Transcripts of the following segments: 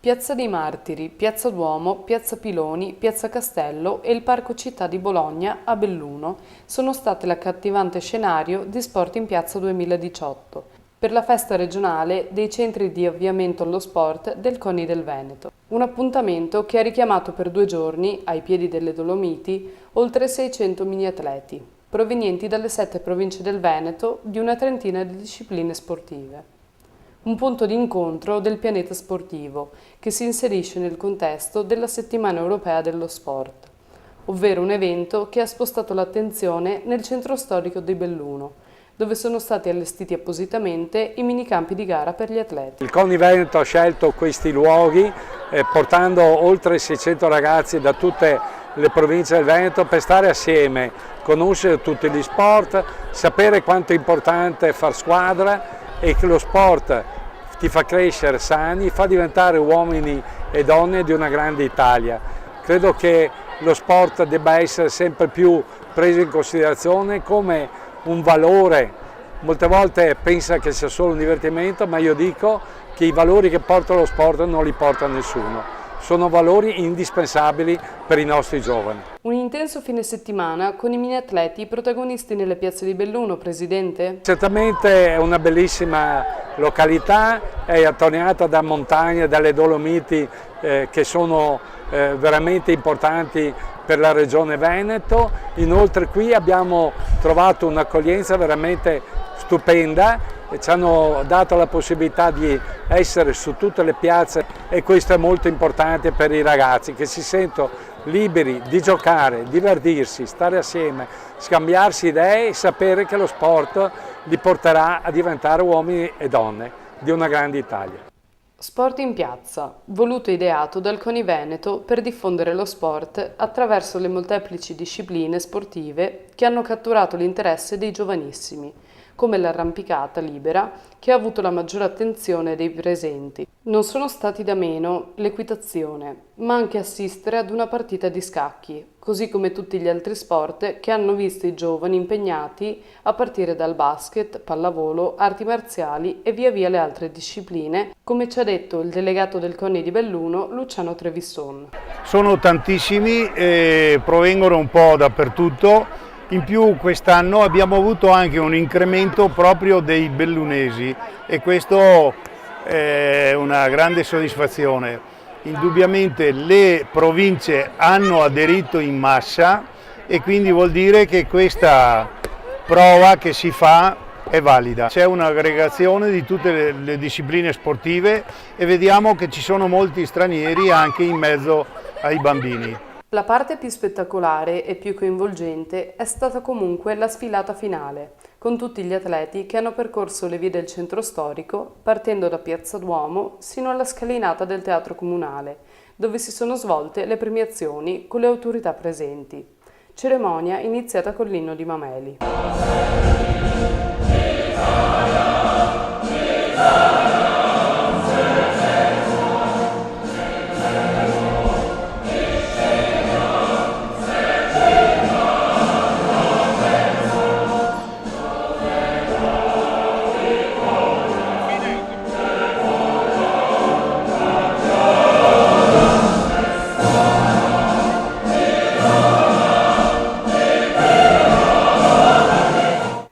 Piazza dei Martiri, Piazza Duomo, Piazza Piloni, Piazza Castello e il Parco Città di Bologna a Belluno sono state l'accattivante scenario di Sport in Piazza 2018 per la festa regionale dei centri di avviamento allo sport del CONI del Veneto. Un appuntamento che ha richiamato per 2 giorni, ai piedi delle Dolomiti, oltre 600 mini-atleti, provenienti dalle 7 province del Veneto di una trentina di discipline sportive. Un punto di incontro del pianeta sportivo che si inserisce nel contesto della Settimana Europea dello Sport, ovvero un evento che ha spostato l'attenzione nel centro storico di Belluno, dove sono stati allestiti appositamente i minicampi di gara per gli atleti. Il CONI Veneto ha scelto questi luoghi portando oltre 600 ragazzi da tutte le province del Veneto per stare assieme, conoscere tutti gli sport, sapere quanto è importante far squadra e che lo sport ti fa crescere sani, fa diventare uomini e donne di una grande Italia. Credo che lo sport debba essere sempre più preso in considerazione come un valore. Molte volte pensa che sia solo un divertimento, ma io dico che i valori che porta lo sport non li porta nessuno. Sono valori indispensabili per i nostri giovani. Un intenso fine settimana con i mini-atleti protagonisti nelle piazze di Belluno, Presidente? Certamente è una bellissima località, è attorniata da montagne, dalle Dolomiti che sono veramente importanti per la regione Veneto. Inoltre qui abbiamo trovato un'accoglienza veramente stupenda e ci hanno dato la possibilità di essere su tutte le piazze e questo è molto importante per i ragazzi che si sentono liberi di giocare, divertirsi, stare assieme, scambiarsi idee e sapere che lo sport li porterà a diventare uomini e donne di una grande Italia. Sport in piazza, voluto e ideato dal CONI Veneto per diffondere lo sport attraverso le molteplici discipline sportive che hanno catturato l'interesse dei giovanissimi, come l'arrampicata libera, che ha avuto la maggiore attenzione dei presenti. Non sono stati da meno l'equitazione, ma anche assistere ad una partita di scacchi, così come tutti gli altri sport che hanno visto i giovani impegnati a partire dal basket, pallavolo, arti marziali e via via le altre discipline, come ci ha detto il delegato del CONI di Belluno, Luciano Trevisson. Sono tantissimi e provengono un po' dappertutto. In più quest'anno abbiamo avuto anche un incremento proprio dei bellunesi e questo è una grande soddisfazione. Indubbiamente le province hanno aderito in massa e quindi vuol dire che questa prova che si fa è valida. C'è un'aggregazione di tutte le discipline sportive e vediamo che ci sono molti stranieri anche in mezzo ai bambini. La parte più spettacolare e più coinvolgente è stata comunque la sfilata finale, con tutti gli atleti che hanno percorso le vie del centro storico, partendo da Piazza Duomo sino alla scalinata del Teatro Comunale, dove si sono svolte le premiazioni con le autorità presenti. Cerimonia iniziata con l'inno di Mameli.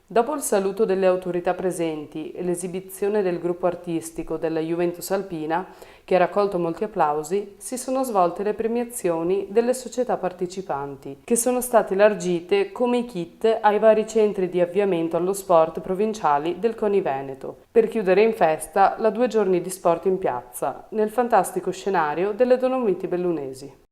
Dopo il saluto delle autorità presenti e l'esibizione del gruppo artistico della Juventus Alpina, che ha raccolto molti applausi, si sono svolte le premiazioni delle società partecipanti, che sono state elargite come i kit ai vari centri di avviamento allo sport provinciali del CONI Veneto, per chiudere in festa la 2 giorni di sport in piazza, nel fantastico scenario delle Dolomiti bellunesi.